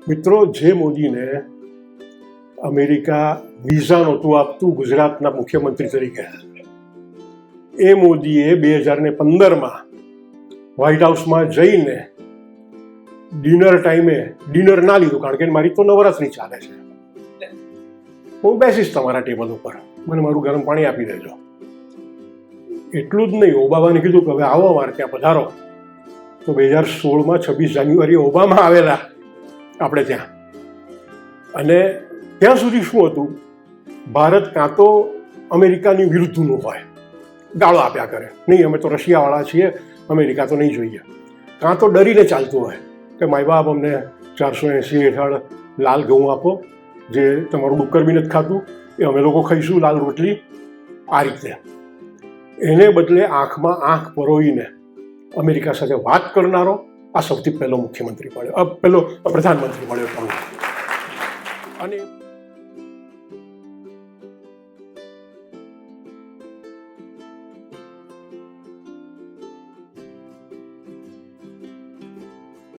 મિત્રો, જે મોદીને અમેરિકા વિઝા નહોતું આપતું ગુજરાતના મુખ્યમંત્રી તરીકે, એ મોદીએ 2015માં વ્હાઇટ હાઉસમાં જઈને ડિનર ટાઈમે ડિનર ના લીધું, કારણ કે મારી તો નવરાત્રી ચાલે છે, હું બેસીશ તમારા ટેબલ ઉપર, મને મારું ગરમ પાણી આપી દેજો. એટલું જ નહીં, ઓબામાને કીધું કે હવે આવો અમારે ત્યાં પધારો. તો 2016માં 26 જાન્યુઆરીએ ઓબામા આવેલા આપણે ત્યાં. અને ત્યાં સુધી શું હતું, ભારત કાં તો અમેરિકાની વિરુદ્ધનું હોય, ગાળો આપ્યા કરે, નહીં અમે તો રશિયાવાળા છીએ, અમેરિકા તો નહીં જોઈએ, કાં તો ડરીને ચાલતું હોય કે માય બાપ અમને 480 હેઠળ લાલ ઘઉં આપો, જે તમારું ડુક્કર બી નથી ખાતું, એ અમે લોકો ખાઈશું, લાલ રોટલી. આ રીતે એને બદલે આંખમાં આંખ પરોવીને અમેરિકા સાથે વાત કરનારો આ સૌથી પહેલો મુખ્યમંત્રી મળ્યો, પહેલો પ્રધાનમંત્રી મળ્યો. અને